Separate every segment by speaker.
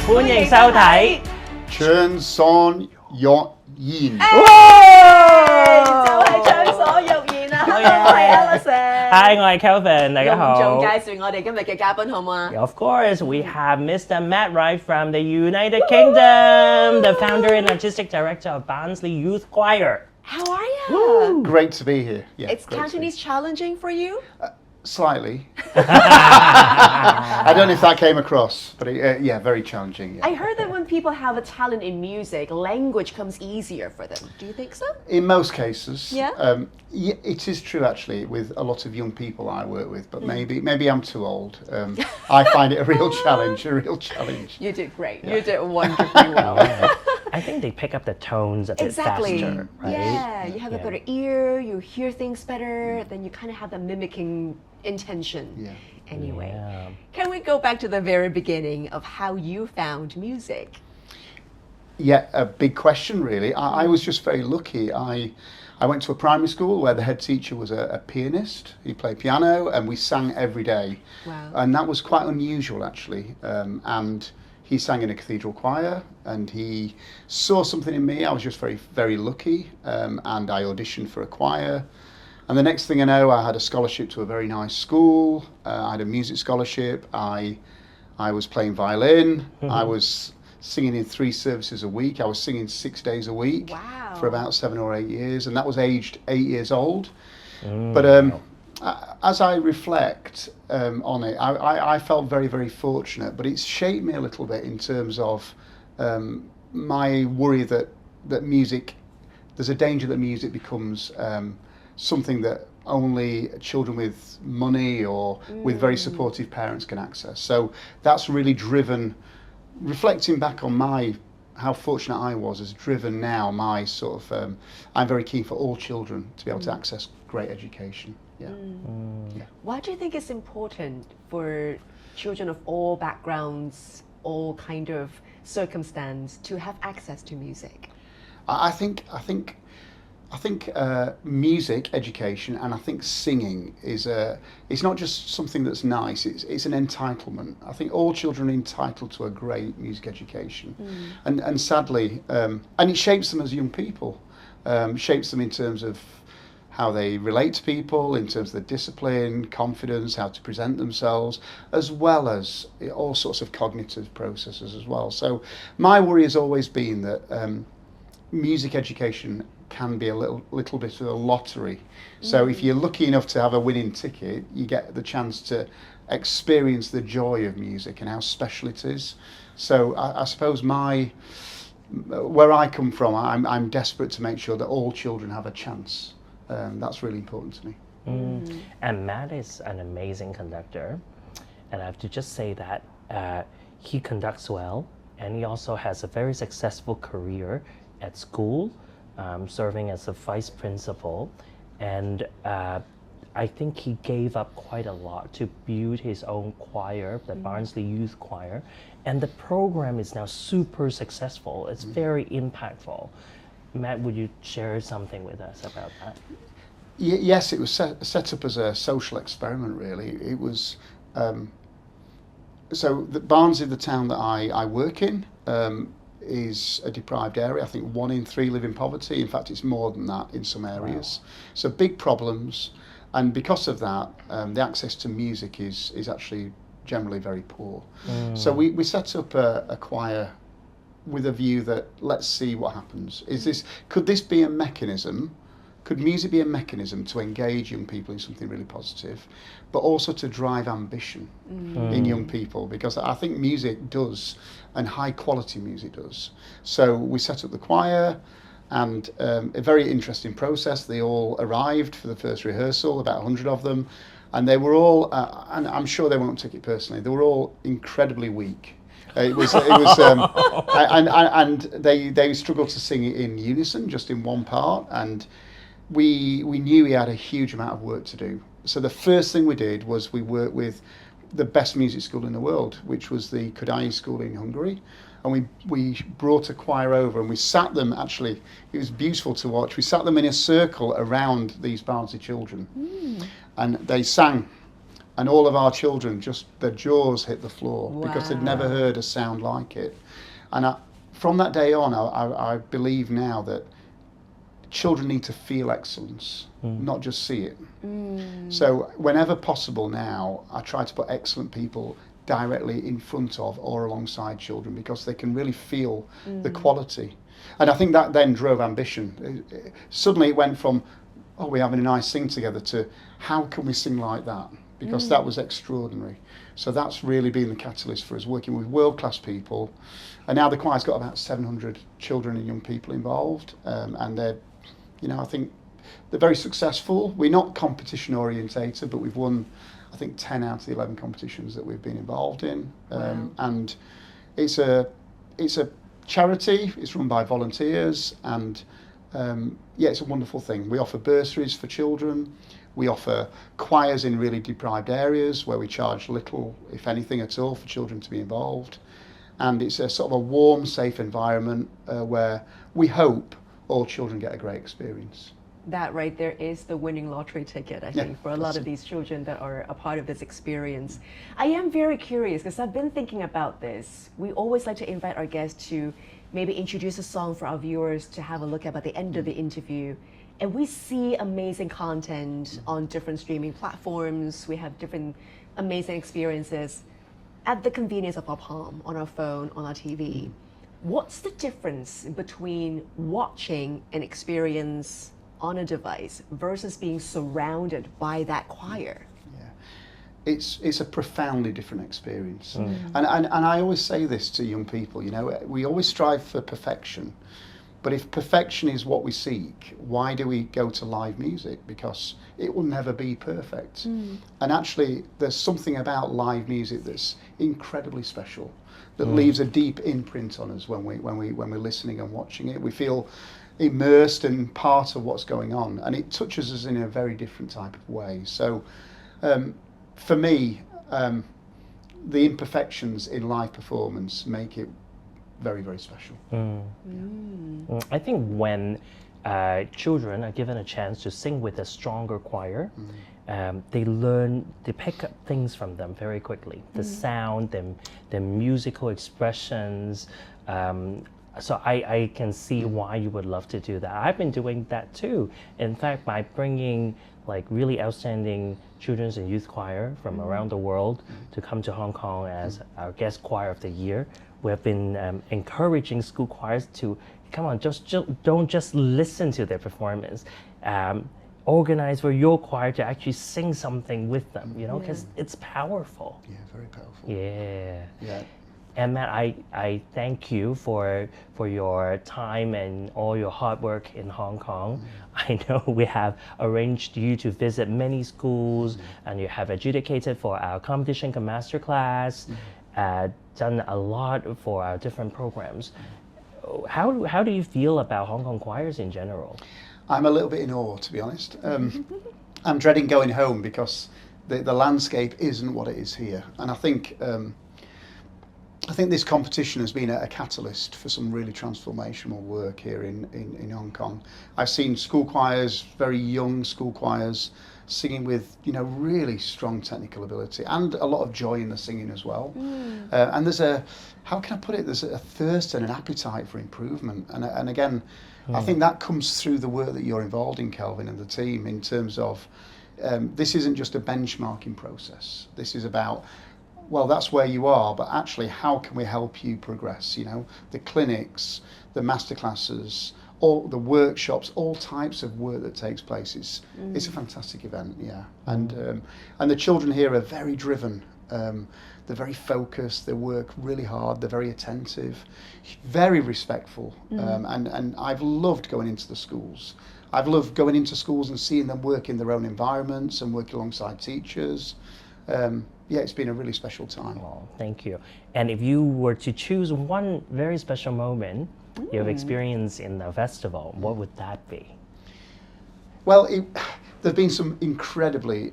Speaker 1: 歡迎收睇
Speaker 2: 唱所欲言。
Speaker 3: 就係唱所欲言啊！我係 Alison。
Speaker 1: Hi，我係 Kelvin，大家好。
Speaker 3: 隆重介紹我哋今日嘅嘉賓好嗎
Speaker 1: Of course, we have Mr. Mat Wright from the United Kingdom, the founder and artistic director of Barnsley Youth Choir.
Speaker 3: How are you?
Speaker 2: Great to be here. Yeah,
Speaker 3: It's Cantonese challenging for you?
Speaker 2: Slightly. I don't know if that came across, but yeah, very challenging. Yeah.
Speaker 3: I heard that when people have a talent in music, language comes easier for them. Do you think so?
Speaker 2: In most cases,
Speaker 3: Yeah?
Speaker 2: yeah, it is true actually with a lot of young people I work with, but maybe I'm too old. I find it a real challenge,
Speaker 3: You did great. You did wonderfully well.
Speaker 1: I think they pick up the tones a bit
Speaker 3: Exactly.
Speaker 1: faster, right?
Speaker 3: Yeah, you have a better ear, you hear things better, then you kind of have the mimicking intention.
Speaker 2: Yeah.
Speaker 3: Anyway,
Speaker 1: Yeah.
Speaker 3: can we go back to the very beginning of how you found music?
Speaker 2: Yeah, a big question really. I was just very lucky. I went to a primary school where the head teacher was a pianist. He played piano and we sang every day.
Speaker 3: Wow.
Speaker 2: And that was quite unusual actually. And he sang in a cathedral choir and he saw something in me. I was just very, very lucky. And I auditioned for a choir. And the next thing I know, I had a scholarship to a very nice school. I had a music scholarship. I was playing violin. I was singing in 3 services a week. I was singing 6 days a week.
Speaker 3: Wow.
Speaker 2: For about 7 or 8 years. And that was aged 8 years old. But as I reflect on it, I felt very, very fortunate. But it's shaped me a little bit in terms of my worry that music, there's a danger that music becomes something that only children with money or with very supportive parents can access. So that's really driven, reflecting back on how fortunate I was, has driven now my sort of, I'm very keen for all children to be able to access great education. Yeah. Yeah.
Speaker 3: Why do you think it's important for children of all backgrounds, all kind of circumstance to have access to music?
Speaker 2: I think music education and I think singing is it's not just something that's nice, it's an entitlement. I think all children are entitled to a great music education. And sadly, and it shapes them as young people, shapes them in terms of how they relate to people, in terms of the discipline, confidence, how to present themselves, as well as all sorts of cognitive processes as well. So my worry has always been that music education can be a little bit of a lottery. So if you're lucky enough to have a winning ticket, you get the chance to experience the joy of music and how special it is. So I suppose where I come from, I'm desperate to make sure that all children have a chance. That's really important to me.
Speaker 1: And Matt is an amazing conductor. And I have to just say that he conducts well and he also has a very successful career at school. Serving as a vice principal, and I think he gave up quite a lot to build his own choir, the Barnsley Youth Choir, and the program is now super successful. It's very impactful. Matt, would you share something with us about that?
Speaker 2: Yes, it was set up as a social experiment really. It was so Barnsley, the town that I work in, is a deprived area. I think 1 in 3 live in poverty. In fact, it's more than that in some areas. Wow. So big problems, and because of that, the access to music is actually generally very poor. So we set up a choir with a view that let's see what happens. Could this be a mechanism? Could music be a mechanism to engage young people in something really positive, but also to drive ambition in young people? Because I think music does, and high quality music does. So we set up the choir, and a very interesting process. They all arrived for the first rehearsal, about 100 of them, and they were all, and I'm sure they won't take it personally, they were all incredibly weak. And they struggled to sing it in unison, just in one part, and we knew he had a huge amount of work to do. So the first thing we did was we worked with the best music school in the world, which was the Kodai school in Hungary. And we brought a choir over and we sat them, actually, it was beautiful to watch. We sat them in a circle around these Barnsley children. And they sang. And all of our children, just their jaws hit the floor because they'd
Speaker 3: Wow.
Speaker 2: never heard a sound like it. And from that day on, I believe now that children need to feel excellence, not just see it. So whenever possible now, I try to put excellent people directly in front of or alongside children because they can really feel the quality. And I think that then drove ambition. Suddenly it went from, oh, we're having a nice sing together, to how can we sing like that? Because that was extraordinary. So that's really been the catalyst for us, working with world-class people. And now the choir's got about 700 children and young people involved. And they're, I think they're very successful. We're not competition orientated, but we've won, I think, 10 out of the 11 competitions that we've been involved in.
Speaker 3: Wow.
Speaker 2: And it's a charity. It's run by volunteers, and it's a wonderful thing. We offer bursaries for children. We offer choirs in really deprived areas where we charge little, if anything at all, for children to be involved. And it's a sort of a warm, safe environment where we hope all children get a great experience.
Speaker 3: That right there is the winning lottery ticket, I think, for a lot of these children that are a part of this experience. I am very curious because I've been thinking about this. We always like to invite our guests to maybe introduce a song for our viewers to have a look at the end of the interview. And we see amazing content on different streaming platforms. We have different amazing experiences at the convenience of our palm, on our phone, on our TV. What's the difference between watching an experience on a device versus being surrounded by that choir?
Speaker 2: It's a profoundly different experience. And I always say this to young people, we always strive for perfection. But if perfection is what we seek, why do we go to live music? Because it will never be perfect. And actually, there's something about live music that's incredibly special, that leaves a deep imprint on us when we're listening and watching it. We feel immersed and part of what's going on, and it touches us in a very different type of way. So, for me, the imperfections in live performance make it very, very special.
Speaker 1: I think when children are given a chance to sing with a stronger choir, they pick up things from them very quickly. The sound, the musical expressions. So I can see why you would love to do that. I've been doing that too. In fact, by bringing really outstanding children's and youth choir from around the world to come to Hong Kong as our guest choir of the year, we have been encouraging school choirs to come on, don't just listen to their performance. Organize for your choir to actually sing something with them, because it's powerful.
Speaker 2: Yeah, very powerful.
Speaker 1: Yeah. And Matt, I thank you for your time and all your hard work in Hong Kong. I know we have arranged you to visit many schools, and you have adjudicated for our competition masterclass, done a lot for our different programs. How do you feel about Hong Kong choirs in general?
Speaker 2: I'm a little bit in awe, to be honest. I'm dreading going home because the landscape isn't what it is here, and I think this competition has been a catalyst for some really transformational work here in Hong Kong. I've seen school choirs, very young school choirs, singing with really strong technical ability and a lot of joy in the singing as well. And there's how can I put it? There's a thirst and an appetite for improvement. And again, I think that comes through the work that you're involved in, Kelvin, and the team, in terms of this isn't just a benchmarking process. This is about, well, that's where you are, but actually, how can we help you progress? The clinics, the masterclasses, all the workshops, all types of work that takes place. It's a fantastic event, and the children here are very driven. They're very focused. They work really hard. They're very attentive, very respectful, and I've loved going into the schools. I've loved going into schools and seeing them work in their own environments and work alongside teachers. It's been a really special time.
Speaker 1: Oh, thank you. And if you were to choose one very special moment you've experienced in the festival, what would that be?
Speaker 2: Well, there've been some incredibly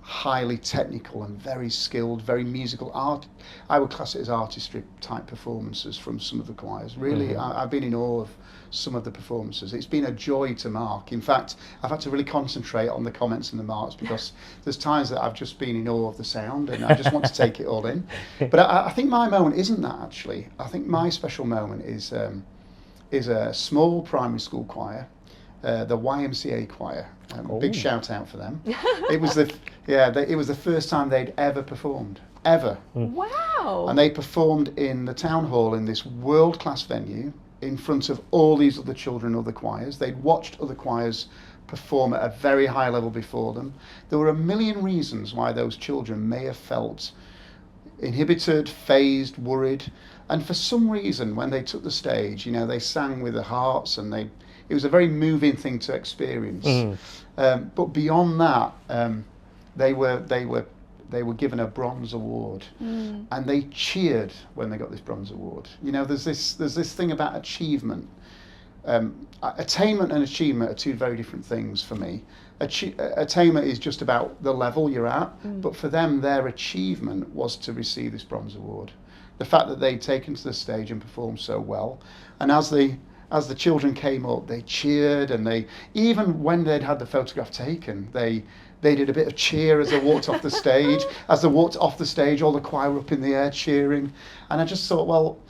Speaker 2: highly technical and very skilled, very musical art. I would class it as artistry type performances from some of the choirs. Really, I've been in awe of some of the performances. It's been a joy to mark. In fact, I've had to really concentrate on the comments and the marks because there's times that I've just been in awe of the sound and I just want to take it all in. But I think my moment isn't that, actually. I think my special moment is a small primary school choir, the YMCA choir. Big shout out for them. It was the first time they'd ever performed, ever.
Speaker 3: Wow!
Speaker 2: And they performed in the town hall in this world-class venue in front of all these other children, other choirs. They'd watched other choirs perform at a very high level before them. There were a million reasons why those children may have felt inhibited, phased, worried. And for some reason, when they took the stage, they sang with their hearts, and it was a very moving thing to experience. But beyond that, they were given a bronze award, and they cheered when they got this bronze award. There's this thing about achievement. Attainment and achievement are two very different things for me. Attainment is just about the level you're at, but for them, their achievement was to receive this bronze award. The fact that they'd taken to the stage and performed so well, and as the children came up, they cheered, and even when they'd had the photograph taken, they did a bit of cheer as they walked off the stage. As they walked off the stage, all the choir were up in the air cheering, and I just thought, well,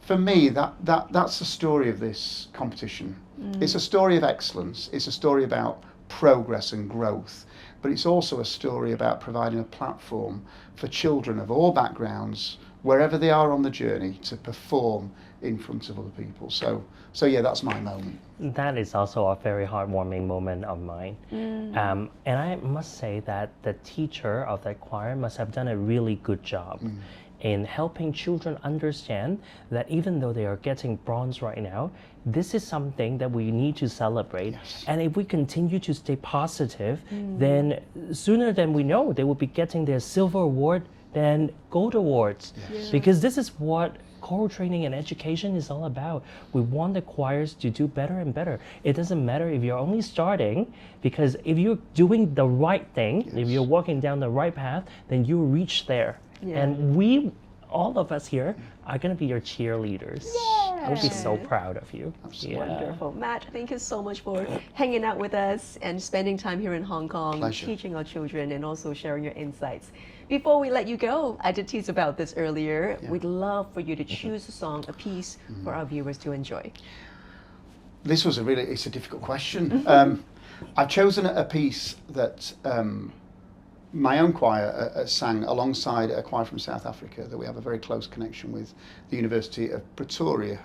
Speaker 2: for me, that's the story of this competition. It's a story of excellence. It's a story about progress and growth, but it's also a story about providing a platform for children of all backgrounds, wherever they are on the journey, to perform in front of other people. So yeah, that's my moment.
Speaker 1: That is also a very heartwarming moment of mine. And I must say that the teacher of that choir must have done a really good job in helping children understand that even though they are getting bronze right now, this is something that we need to celebrate.
Speaker 2: Yes.
Speaker 1: And if we continue to stay positive, then sooner than we know, they will be getting their silver award, then gold awards.
Speaker 2: Yes.
Speaker 1: Because this is what choral training and education is all about. We want the choirs to do better and better. It doesn't matter if you're only starting, because if you're doing the right thing, if you're walking down the right path, then you reach there. And all of us here are going to be your cheerleaders. I'll be so proud of you.
Speaker 3: Wonderful. Matt, thank you so much for hanging out with us and spending time here in Hong Kong,
Speaker 2: Pleasure.
Speaker 3: teaching our children and also sharing your insights. Before we let you go, I did tease about this earlier. We'd love for you to choose a song, a piece for our viewers to enjoy.
Speaker 2: This was it's a difficult question. I've chosen a piece that my own choir sang alongside a choir from South Africa that we have a very close connection with, the University of Pretoria,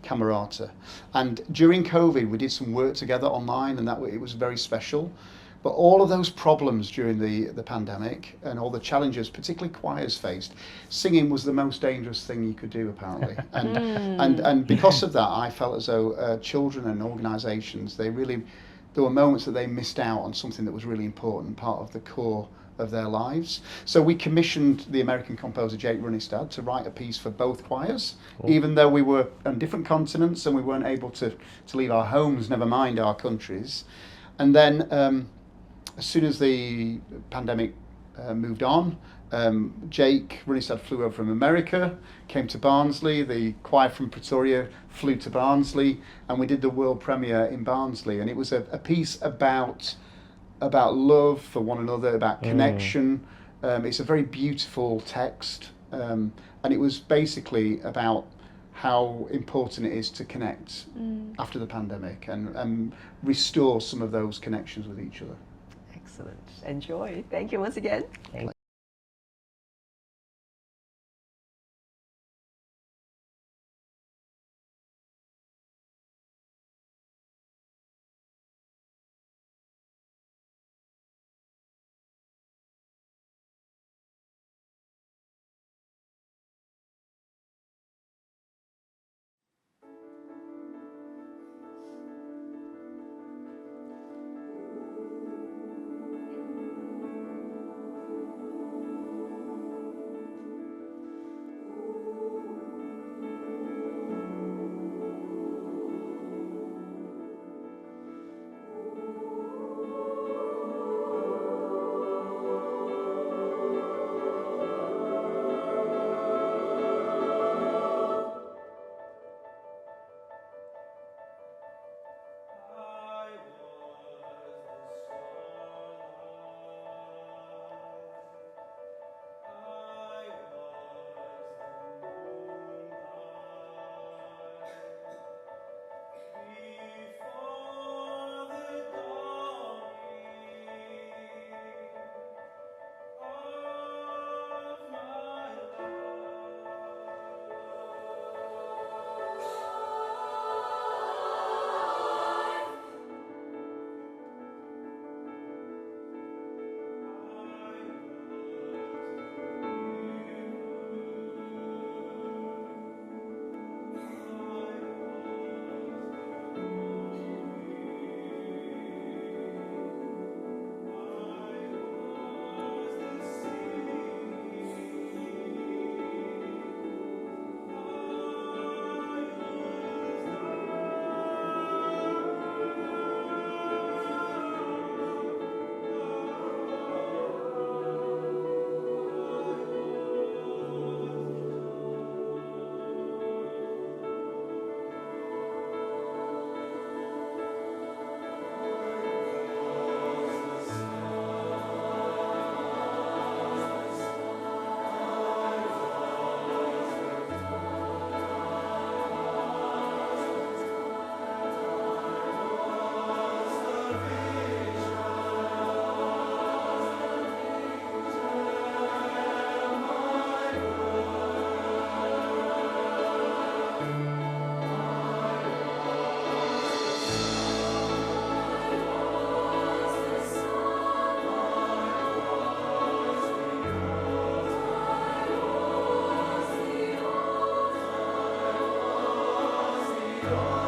Speaker 2: Camerata. And during COVID, we did some work together online, and it was very special. But all of those problems during the pandemic and all the challenges, particularly choirs faced, singing was the most dangerous thing you could do, apparently. And because of that, I felt as though children and organisations, there were moments that they missed out on something that was really important, part of the core of their lives. So we commissioned the American composer Jake Runestad to write a piece for both choirs, even though we were on different continents and we weren't able to leave our homes, never mind our countries. And then as soon as the pandemic moved on, Jake Runestad flew over from America, came to Barnsley. The choir from Pretoria flew to Barnsley, and we did the world premiere in Barnsley. And it was a piece about love for one another, about connection. It's a very beautiful text, and it was basically about how important it is to connect after the pandemic and restore some of those connections with each other.
Speaker 3: Excellent. Enjoy. Thank you once again.
Speaker 1: Thank
Speaker 4: your